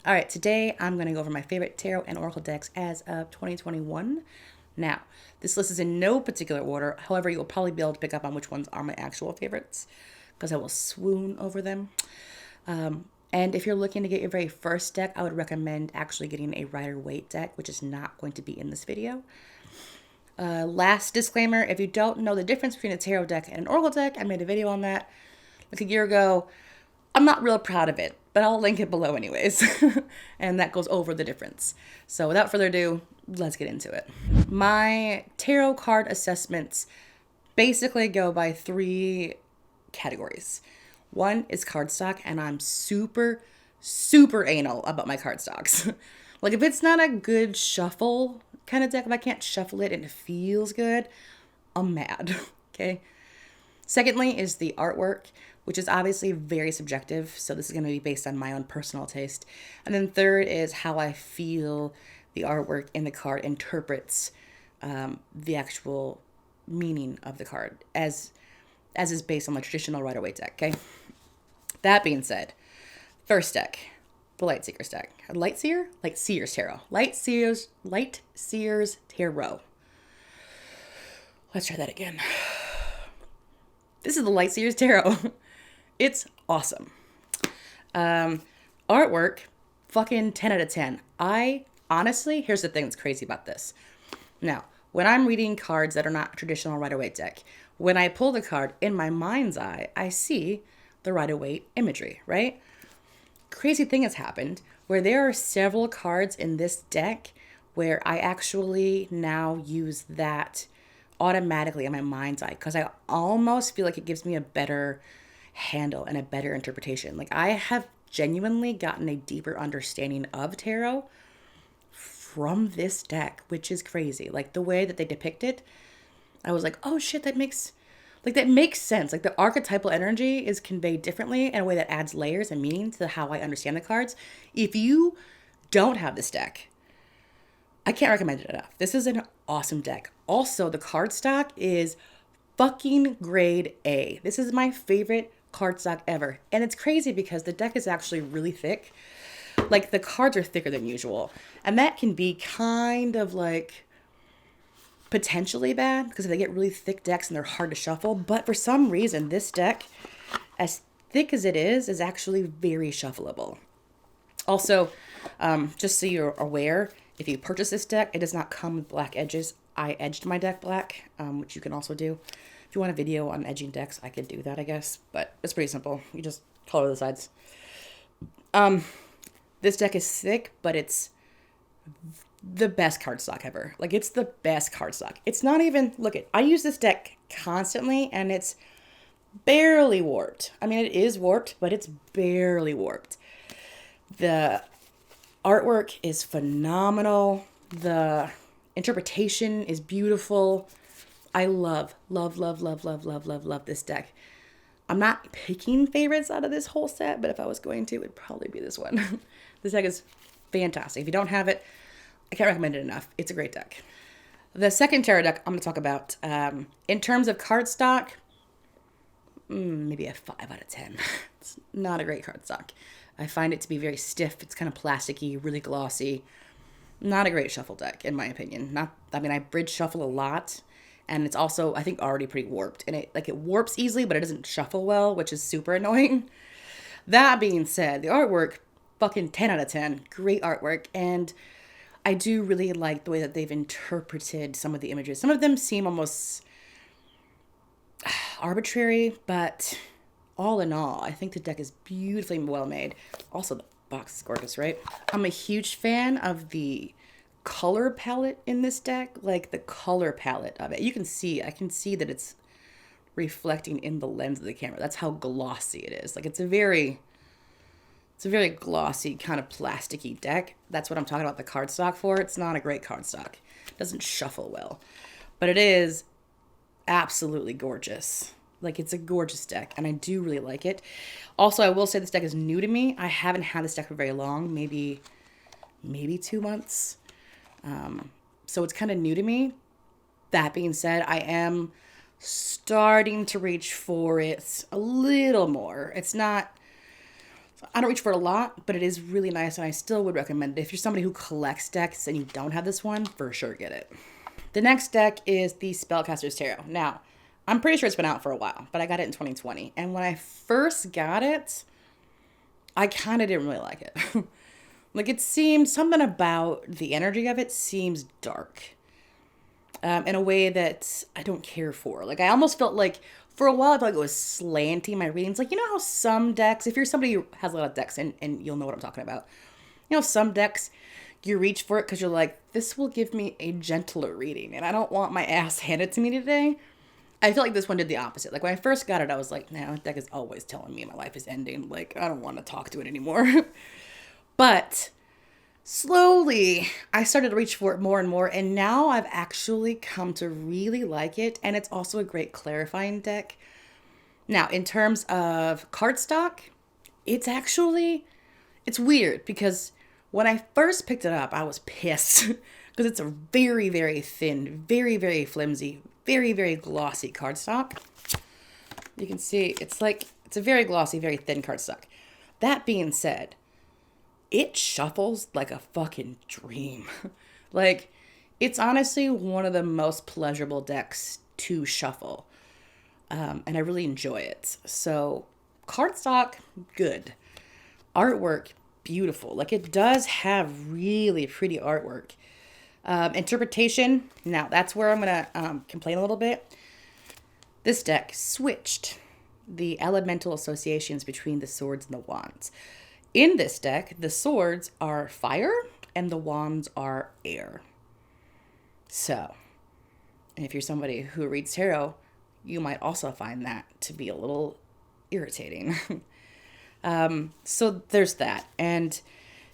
All right, today I'm going to go over my favorite tarot and oracle decks as of 2021. Now, this list is in no particular order. However, you'll probably be able to pick up on which ones are my actual favorites because I will swoon over them. And if you're looking to get your very first deck, I would recommend actually getting a Rider-Waite deck, which is not going to be in this video. Last disclaimer, if you don't know the difference between a tarot deck and an oracle deck, I made a video on that like a year ago. I'm not real proud of it, but I'll link it below anyways. And that goes over the difference. So without further ado, let's get into it. My tarot card assessments basically go by three categories. One is cardstock, and I'm super anal about my cardstocks. Like if it's not a good shuffle kind of deck, if I can't shuffle it and it feels good, I'm mad. Okay. Secondly is the artwork, which is obviously very subjective. So this is going to be based on my own personal taste. And then third is how I feel the artwork in the card interprets the actual meaning of the card as is based on the traditional Rider-Waite deck. Okay. That being said, first deck, the Lightseeker's deck. Lightseer's Tarot. Lightseer's Tarot. Let's try that again. This is the Lightseer's Tarot. It's awesome. Artwork, fucking 10 out of 10. I honestly, here's the thing that's crazy about this. Now, when I'm reading cards that are not traditional Rider-Waite deck, when I pull the card in my mind's eye, I see the Rider-Waite imagery, right? Crazy thing has happened where there are several cards in this deck where I actually now use that automatically in my mind's eye because I almost feel like it gives me a better handle and a better interpretation. Like I have genuinely gotten a deeper understanding of tarot from this deck, which is crazy. Like the way that they depict it, I was like, oh shit, that makes sense. Like the archetypal energy is conveyed differently in a way that adds layers and meaning to how I understand the cards. If you don't have this deck, I can't recommend it enough. This is an awesome deck. Also, the cardstock is fucking grade A. This is my favorite cardstock ever. And it's crazy because the deck is actually really thick. Like the cards are thicker than usual. And that can be kind of like potentially bad because if they get really thick decks and they're hard to shuffle. But for some reason, this deck, as thick as it is actually very shuffleable. Also, just so you're aware, if you purchase this deck, it does not come with black edges. I edged my deck black, which you can also do. If you want a video on edging decks, I could do that, I guess. But it's pretty simple. You just color the sides. This deck is thick, but it's the best cardstock ever. Like, it's the best cardstock. It's not even... I use this deck constantly, and it's barely warped. I mean, it is warped, but it's barely warped. The artwork is phenomenal. The interpretation is beautiful. I love this deck. I'm not picking favorites out of this whole set, but if I was going to, it'd probably be this one. This deck is fantastic. If you don't have it, I can't recommend it enough. It's a great deck. The second tarot deck I'm going to talk about, in terms of cardstock, maybe a 5 out of 10. It's not a great cardstock. I find it to be very stiff. It's kind of plasticky, really glossy. Not a great shuffle deck, in my opinion. I bridge shuffle a lot, and it's also, I think, already pretty warped. And it warps easily, but it doesn't shuffle well, which is super annoying. That being said, the artwork, fucking 10 out of 10. Great artwork, and I do really like the way that they've interpreted some of the images. Some of them seem almost arbitrary, but all in all, I think the deck is beautifully well made. Also, the box is gorgeous, right? I'm a huge fan of the color palette in this deck. Like, the color palette of it. I can see that it's reflecting in the lens of the camera. That's how glossy it is. Like, it's a very glossy, kind of plasticky deck. That's what I'm talking about the cardstock for. It's not a great cardstock. It doesn't shuffle well. But it is absolutely gorgeous. Like, it's a gorgeous deck, and I do really like it. Also, I will say this deck is new to me. I haven't had this deck for very long, maybe 2 months. So it's kind of new to me. That being said, I am starting to reach for it a little more. It's not So I don't reach for it a lot, but it is really nice, and I still would recommend it. If you're somebody who collects decks and you don't have this one, for sure get it. The next deck is the Spellcaster Tarot. Now, I'm pretty sure it's been out for a while, but I got it in 2020. And when I first got it, I kind of didn't really like it. Like, it seemed, something about the energy of it seems dark. In a way that I don't care for. Like, I almost felt like, for a while, I felt like it was slanty, my readings. Like, you know how some decks, if you're somebody who has a lot of decks, and you'll know what I'm talking about. You know, some decks, you reach for it because you're like, this will give me a gentler reading, and I don't want my ass handed to me today. I feel like this one did the opposite. Like, when I first got it, I was like, nah, that deck is always telling me my life is ending. Like, I don't want to talk to it anymore. But slowly, I started to reach for it more and more, and now I've actually come to really like it, and it's also a great clarifying deck. Now, in terms of cardstock, it's weird, because when I first picked it up, I was pissed, because it's a very, very thin, very, very flimsy, very, very glossy cardstock. You can see, it's a very glossy, very thin cardstock. That being said, it shuffles like a fucking dream. Like, it's honestly one of the most pleasurable decks to shuffle. And I really enjoy it. So, cardstock, good. Artwork, beautiful. Like, it does have really pretty artwork. Interpretation, now that's where I'm going to complain a little bit. This deck switched the elemental associations between the swords and the wands. In this deck, the swords are fire and the wands are air. So, if you're somebody who reads tarot, you might also find that to be a little irritating. So there's that. And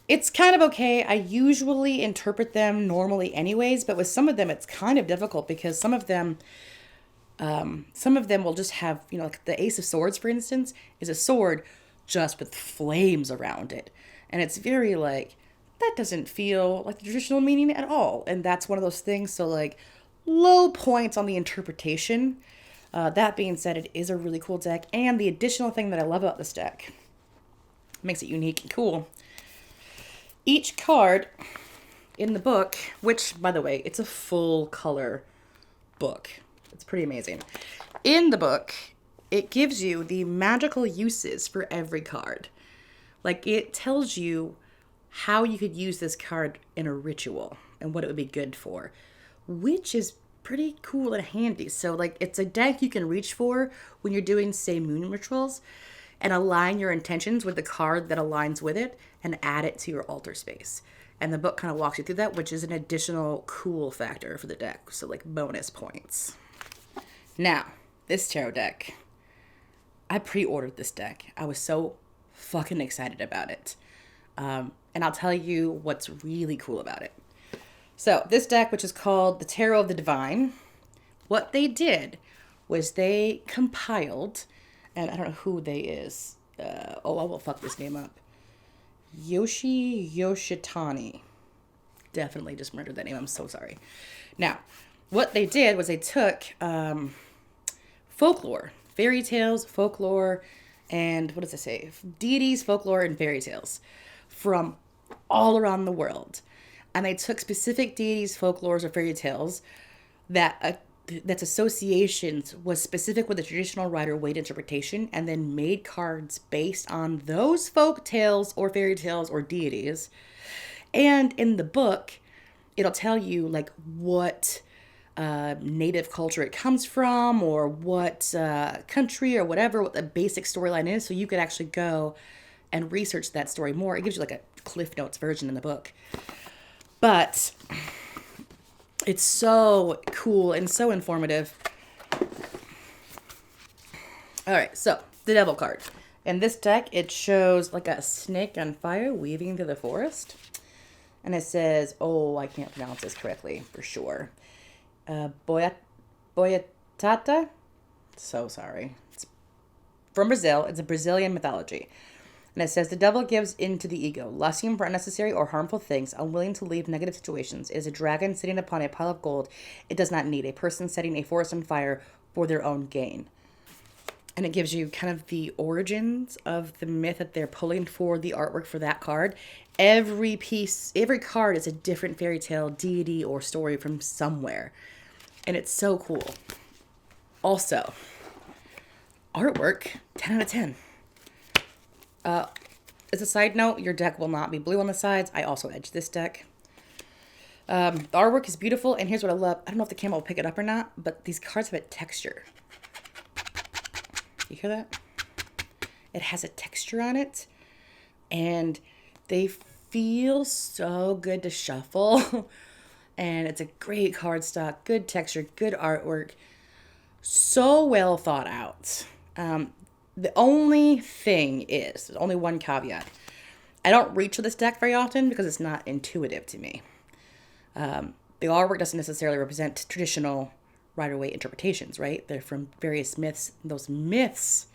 it's kind of okay. I usually interpret them normally anyways, but with some of them, it's kind of difficult because some of them will just have, you know, like the Ace of Swords, for instance, is a sword just with flames around it. And it's very like, that doesn't feel like the traditional meaning at all. And that's one of those things. So like, low points on the interpretation. That being said, it is a really cool deck. And the additional thing that I love about this deck, makes it unique and cool. Each card in the book, which, by the way, it's a full color book. It's pretty amazing. In the book, it gives you the magical uses for every card. Like, it tells you how you could use this card in a ritual and what it would be good for, which is pretty cool and handy. So, like, it's a deck you can reach for when you're doing, say, moon rituals, and align your intentions with the card that aligns with it and add it to your altar space. And the book kind of walks you through that, which is an additional cool factor for the deck. So, like, bonus points. Now, this tarot deck, I pre-ordered this deck. I was so fucking excited about it. And I'll tell you what's really cool about it. So, this deck, which is called the Tarot of the Divine, what they did was they compiled, and I don't know who they is. I will fuck this name up. Yoshitani. Definitely just murdered that name. I'm so sorry. Now, what they did was they took folklore, fairy tales, folklore, and what does it say? Deities, folklore, and fairy tales from all around the world. And they took specific deities, folklores, or fairy tales that that's associations was specific with the traditional Rider-Waite interpretation, and then made cards based on those folk tales or fairy tales or deities. And in the book, it'll tell you like what native culture it comes from, or what country, or whatever, what the basic storyline is, so you could actually go and research that story more. It gives you like a Cliff Notes version in the book. But it's so cool and so informative. All right, so the Devil card. In this deck, it shows like a snake on fire weaving through the forest. And it says, oh, I can't pronounce this correctly for sure. Boiatata? So sorry. It's from Brazil. It's a Brazilian mythology. And it says, the devil gives in to the ego, lusting for unnecessary or harmful things, unwilling to leave negative situations. It is a dragon sitting upon a pile of gold it does not need, a person setting a forest on fire for their own gain. and it gives you kind of the origins of the myth that they're pulling for the artwork for that card. Every piece, every card is a different fairy tale, deity, or story from somewhere. And it's so cool. Also, artwork, 10 out of 10. As a side note, your deck will not be blue on the sides. I also edged this deck. The artwork is beautiful, and here's what I love. I don't know if the camera will pick it up or not, but these cards have a texture. You hear that? It has a texture on it, and they feel so good to shuffle. And it's a great cardstock, good texture, good artwork, so well thought out. The only thing is, there's only one caveat. I don't reach for this deck very often because it's not intuitive to me. The artwork doesn't necessarily represent traditional Rider-Waite interpretations, right? They're from various myths. Those myths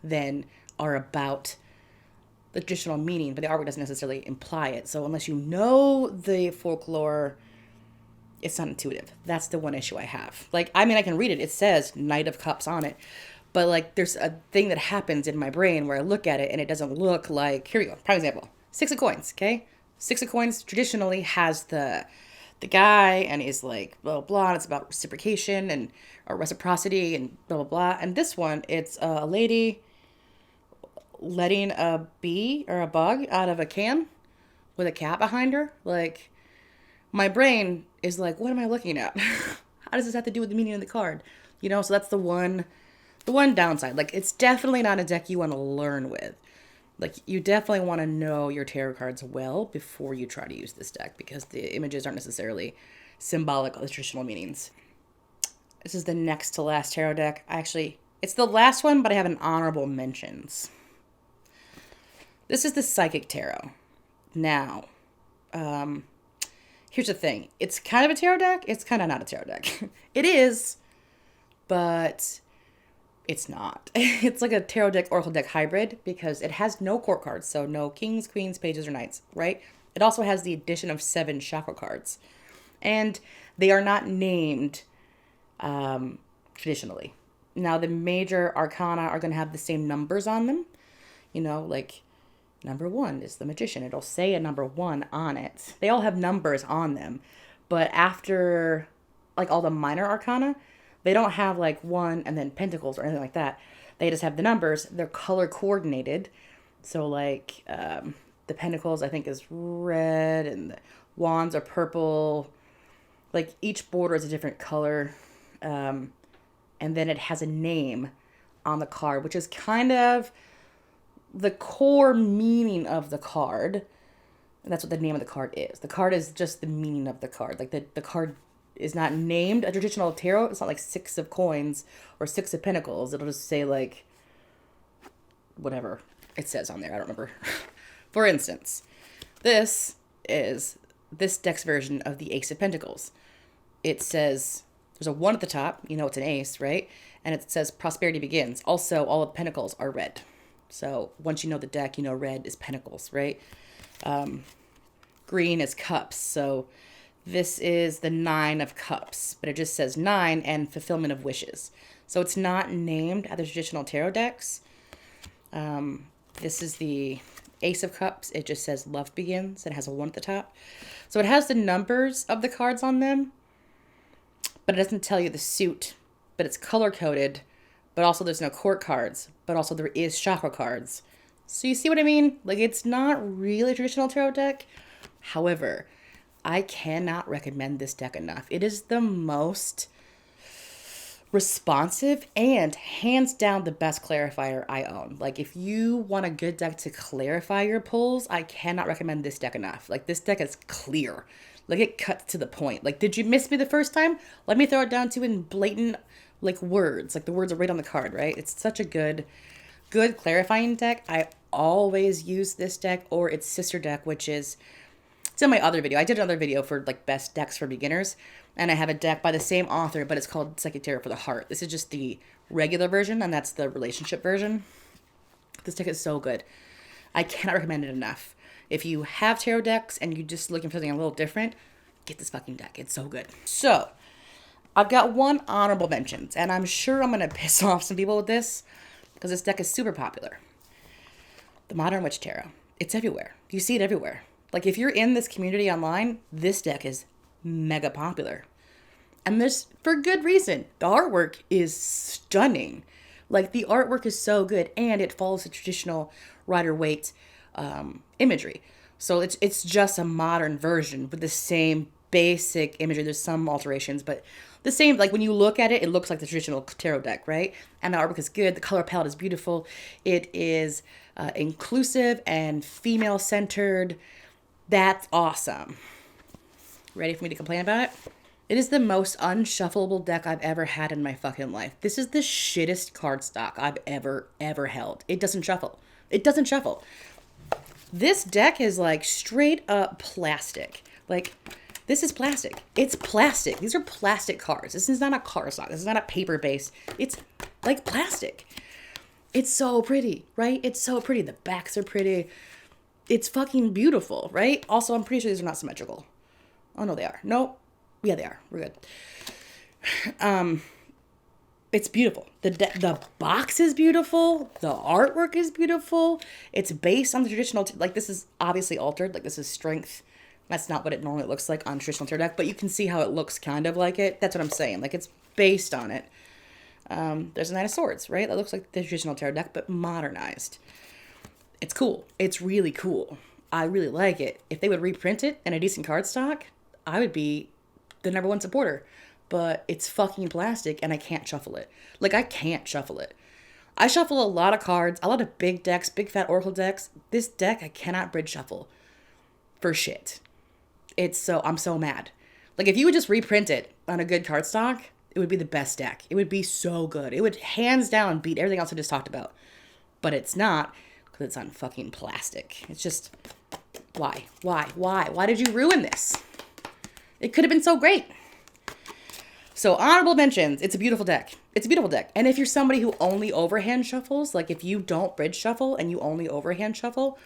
then are about the traditional meaning, but the artwork doesn't necessarily imply it. So unless you know the folklore, it's not intuitive. That's the one issue I have. Like, I mean, I can read it. It says Knight of Cups on it. But, like, there's a thing that happens in my brain where I look at it and it doesn't look like... Here we go. Prime example. Six of Coins, okay? Six of Coins traditionally has the guy, and he's like, blah, blah, blah. And it's about reciprocation and or reciprocity and blah, blah, blah. And this one, it's a lady letting a bee or a bug out of a can with a cat behind her. Like, my brain is like, what am I looking at? How does this have to do with the meaning of the card? You know, so that's the one downside. Like, it's definitely not a deck you want to learn with. Like, you definitely want to know your tarot cards well before you try to use this deck, because the images aren't necessarily symbolic of the traditional meanings. This is the next to last tarot deck. It's the last one, but I have an honorable mentions. This is the Psychic Tarot. Now, here's the thing. It's kind of a tarot deck. It's kind of not a tarot deck. It is, but it's not. It's like a tarot deck, oracle deck hybrid, because it has no court cards. So no kings, queens, pages, or knights, right? It also has the addition of 7 chakra cards. And they are not named traditionally. Now, the major arcana are going to have the same numbers on them. You know, like number 1 is the Magician. It'll say a number 1 on it. They all have numbers on them. But after, like, all the minor arcana, they don't have, like, 1 and then pentacles or anything like that. They just have the numbers. They're color coordinated. So, like, the pentacles, I think, is red, and the wands are purple. Like, each border is a different color. And then it has a name on the card, which is kind of the core meaning of the card. And that's what the name of the card is. The card is just the meaning of the card. Like, the card is not named a traditional tarot. It's not like 6 of Coins or 6 of Pentacles. It'll just say, like, whatever it says on there. I don't remember. For instance, this is this deck's version of the Ace of Pentacles. It says, there's a 1 at the top. You know it's an ace, right? And it says prosperity begins. Also, all of Pentacles are red. So once you know the deck, you know red is Pentacles, right? Green is Cups. So this is the 9 of Cups, but it just says 9 and fulfillment of wishes. So it's not named at the traditional tarot decks. This is the Ace of Cups. It just says love begins. It has a 1 at the top. So it has the numbers of the cards on them, but it doesn't tell you the suit. But it's color-coded, but also there's no court cards, but also there is chakra cards. So you see what I mean? Like, it's not really a traditional tarot deck. However, I cannot recommend this deck enough. It is the most responsive and hands down the best clarifier I own. Like, if you want a good deck to clarify your pulls, I cannot recommend this deck enough. Like, this deck is clear. Like, it cuts to the point. Like, did you miss me the first time? Let me throw it down to you in blatant, like, words. Like, the words are right on the card, right? It's such a good clarifying deck. I always use this deck or its sister deck, which is, it's in my other video. I did another video for, like, best decks for beginners. And I have a deck by the same author, but it's called Psychic Tarot for the Heart. This is just the regular version, and that's the relationship version. This deck is so good. I cannot recommend it enough. If you have tarot decks and you're just looking for something a little different, get this fucking deck. It's so good. So, I've got one honorable mentions, and I'm sure I'm going to piss off some people with this, because this deck is super popular. The Modern Witch Tarot. It's everywhere. You see it everywhere. Like if you're in this community online, this deck is mega popular. And this for good reason. The artwork is stunning. Like the artwork is so good, and it follows the traditional Rider-Waite imagery. So it's just a modern version with the same basic imagery. There's some alterations, but the same, like when you look at it, it looks like the traditional tarot deck, right? And the artwork is good. The color palette is beautiful. It is inclusive and female-centered. That's awesome. Ready for me to complain about it? It is the most unshuffleable deck I've ever had in my fucking life. This is the shittest cardstock I've ever held. It doesn't shuffle. It doesn't shuffle. This deck is like straight up plastic. Like, this is plastic. It's plastic. These are plastic cards. This is not a cardstock. This is not a paper base. It's like plastic. It's so pretty, right? It's so pretty. The backs are pretty. It's fucking beautiful, right? Also, I'm pretty sure these are not symmetrical. Oh, no, they are. No. Yeah, they are. We're good. It's beautiful. The box is beautiful. The artwork is beautiful. It's based on the traditional, like this is obviously altered. Like this is strength. That's not what it normally looks like on traditional tarot deck, but you can see how it looks kind of like it. That's what I'm saying. Like it's based on it. There's a Knight of Swords, right? That looks like the traditional tarot deck, but modernized. It's cool. It's really cool. I really like it. If they would reprint it in a decent cardstock, I would be the #1 supporter. But it's fucking plastic and I can't shuffle it. Like, I can't shuffle it. I shuffle a lot of cards, a lot of big decks, big fat oracle decks. This deck, I cannot bridge shuffle for shit. I'm so mad. Like, if you would just reprint it on a good cardstock, it would be the best deck. It would be so good. It would hands down beat everything else I just talked about. But it's not, because it's on fucking plastic. It's just, why? Why did you ruin this? It could have been so great. So honorable mentions, it's a beautiful deck. It's a beautiful deck. And if you're somebody who only overhand shuffles, like if you don't bridge shuffle and you only overhand shuffle,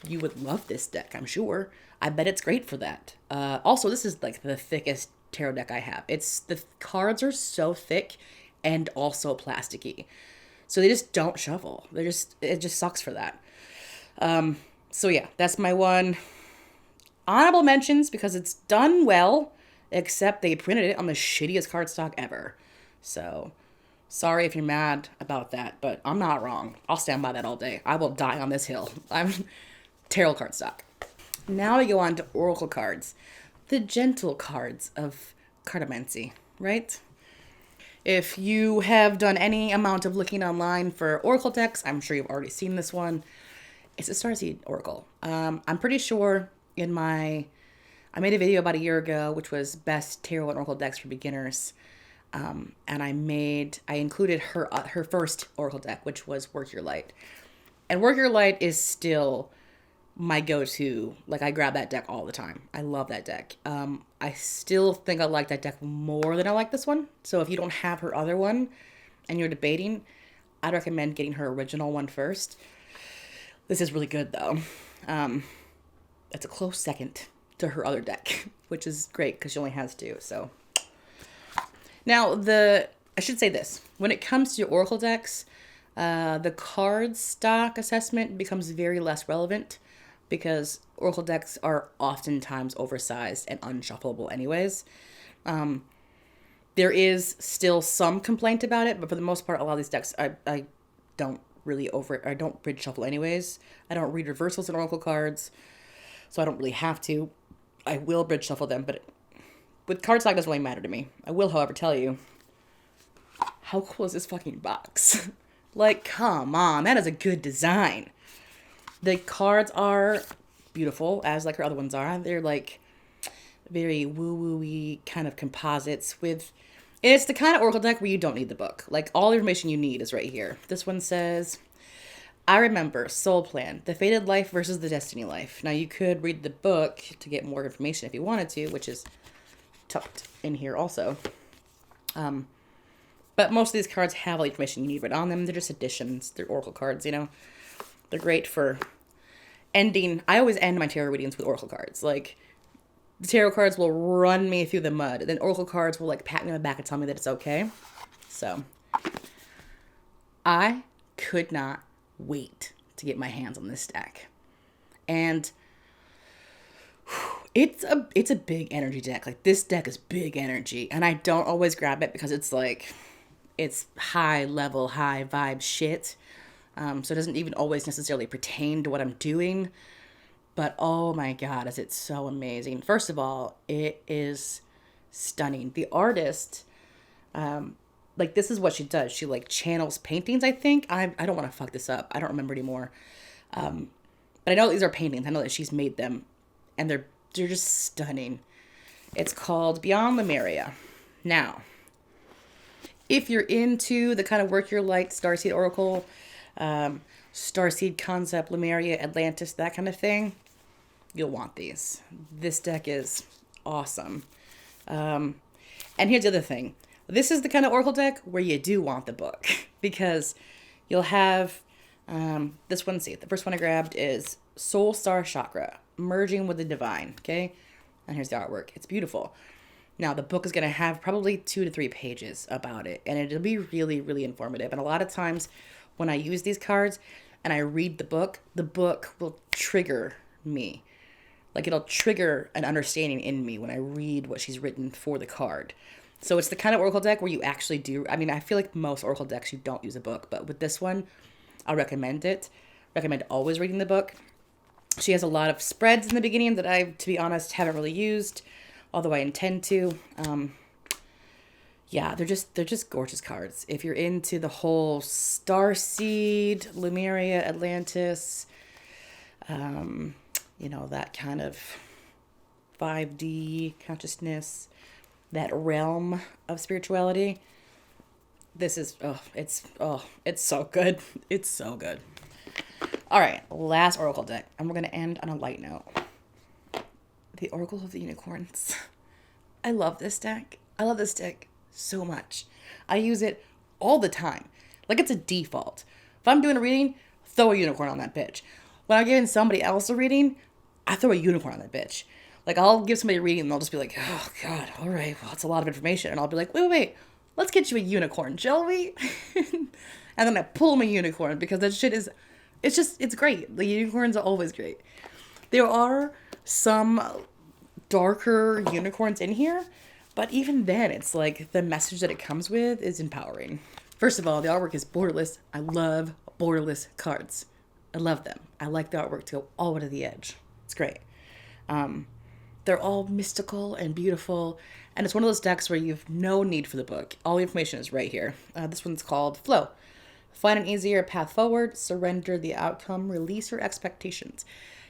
you would love this deck, I'm sure. I bet it's great for that. Also, this is like the thickest tarot deck I have. The cards are so thick and also plasticky. So they just don't shuffle. It just sucks for that. So yeah, that's my one. Honorable mentions because it's done well. Except they printed it on the shittiest cardstock ever. So, sorry if you're mad about that, but I'm not wrong. I'll stand by that all day. I will die on this hill. I'm tarot cardstock. Now we go on to oracle cards. The gentle cards of cartomancy, right? If you have done any amount of looking online for oracle decks, I'm sure you've already seen this one. It's a Starseed Oracle. I'm pretty sure I made a video about a year ago, which was best tarot and oracle decks for beginners. And I included her first oracle deck, which was Work Your Light. And Work Your Light is still my go-to. Like, I grab that deck all the time. I love that deck. I still think I like that deck more than I like this one. So if you don't have her other one and you're debating, I'd recommend getting her original one first. This is really good, though. It's a close second to her other deck, which is great because she only has 2. So now I should say this, when it comes to oracle decks, the card stock assessment becomes very less relevant because oracle decks are oftentimes oversized and unshuffleable anyways. There is still some complaint about it, but for the most part, a lot of these decks I don't bridge shuffle anyways. I don't read reversals in oracle cards, so I don't really have to. I will bridge shuffle them, but with cardstock, it doesn't really matter to me. I will, however, tell you, how cool is this fucking box? Like, come on, that is a good design. The cards are beautiful, as like her other ones are. They're like very woo-woo-y kind of composites with... It's the kind of oracle deck where you don't need the book. Like, all the information you need is right here. This one says... I remember Soul Plan, the fated life versus the destiny life. Now, you could read the book to get more information if you wanted to, which is tucked in here also. But most of these cards have all the information you need right on them. They're just additions. They're oracle cards, you know. They're great for ending. I always end my tarot readings with oracle cards. Like, the tarot cards will run me through the mud. And then oracle cards will, like, pat me on the back and tell me that it's okay. So, I could not wait to get my hands on this deck. And it's a big energy deck. Like, this deck is big energy, and I don't always grab it because it's like, it's high level, high vibe shit. So it doesn't even always necessarily pertain to what I'm doing. But oh my God, is it so amazing. First of all, it is stunning. The artist, like, this is what she does. She like channels paintings, I think. I don't want to fuck this up. I don't remember anymore. But I know these are paintings. I know that she's made them, and they're just stunning. It's called Beyond Lemuria. Now, if you're into the kind of work you're like, Starseed Oracle, Starseed Concept, Lemuria, Atlantis, that kind of thing, you'll want these. This deck is awesome. And here's the other thing. This is the kind of Oracle deck where you do want the book, because you'll have, this one, see, the first one I grabbed is Soul Star Chakra, Merging with the Divine, okay? And here's the artwork. It's beautiful. Now, the book is going to have probably 2 to 3 pages about it, and it'll be really, really informative. And a lot of times when I use these cards and I read the book will trigger me. Like, it'll trigger an understanding in me when I read what she's written for the card. So it's the kind of Oracle deck where you actually do, I mean, I feel like most Oracle decks, you don't use a book, but with this one, I'll recommend it. Recommend always reading the book. She has a lot of spreads in the beginning that I, to be honest, haven't really used, although I intend to. Yeah, they're just gorgeous cards. If you're into the whole Starseed, Lemuria, Atlantis, you know, that kind of 5D consciousness, that realm of spirituality, this is, it's so good. It's so good. All right, last Oracle deck, and we're going to end on a light note. The Oracle of the Unicorns. I love this deck. I love this deck so much. I use it all the time. Like, it's a default. If I'm doing a reading, throw a unicorn on that bitch. When I'm giving somebody else a reading, I throw a unicorn on that bitch. Like, I'll give somebody a reading and they'll just be like, oh God, all right, well, it's a lot of information. And I'll be like, wait, let's get you a unicorn, shall we? And then I pull them a unicorn, because that shit is, it's great. The unicorns are always great. There are some darker unicorns in here, but even then, it's like the message that it comes with is empowering. First of all, the artwork is borderless. I love borderless cards. I love them. I like the artwork to go all the way to the edge. It's great. They're all mystical and beautiful, and it's one of those decks where you have no need for the book. All the information is right here. This one's called Flow. Find an easier path forward, surrender the outcome, release your expectations.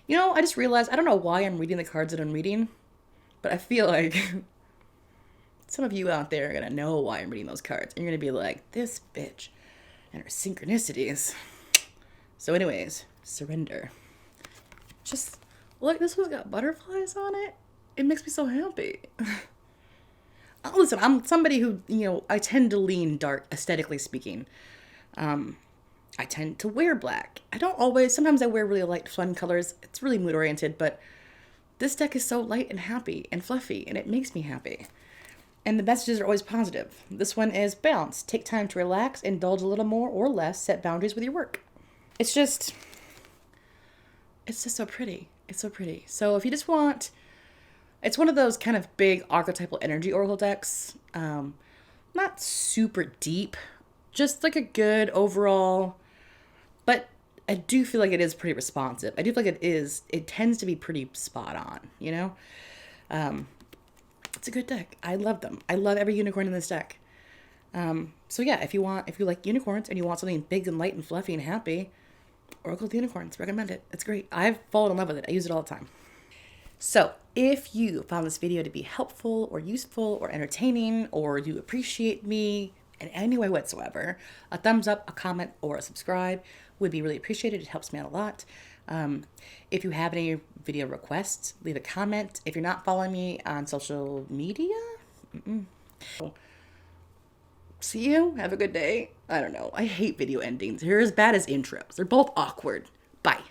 You know, I just realized, I don't know why I'm reading the cards that I'm reading, but I feel like some of you out there are going to know why I'm reading those cards. And you're going to be like, this bitch and her synchronicities. So anyways, surrender. Just, look, this one's got butterflies on it. It makes me so happy. Listen, I'm somebody who, you know, I tend to lean dark, aesthetically speaking. I tend to wear black. I don't always, sometimes I wear really light, fun colors. It's really mood oriented, but this deck is so light and happy and fluffy, and it makes me happy. And the messages are always positive. This one is balance. Take time to relax, indulge a little more or less, set boundaries with your work. It's just so pretty. It's so pretty. So if you just want, it's one of those kind of big archetypal energy oracle decks. Not super deep, just like a good overall, but I do feel like it is pretty responsive. I do feel like it tends to be pretty spot on, you know? It's a good deck. I love them. I love every unicorn in this deck. So yeah, if you like unicorns and you want something big and light and fluffy and happy, Oracle of the Unicorns, recommend it. It's great. I've fallen in love with it. I use it all the time. So if you found this video to be helpful or useful or entertaining, or you appreciate me in any way whatsoever, a thumbs up, a comment, or a subscribe would be really appreciated. It helps me out a lot. If you have any video requests, leave a comment. If you're not following me on social media, see you. Have a good day. I don't know. I hate video endings. They're as bad as intros. They're both awkward. Bye.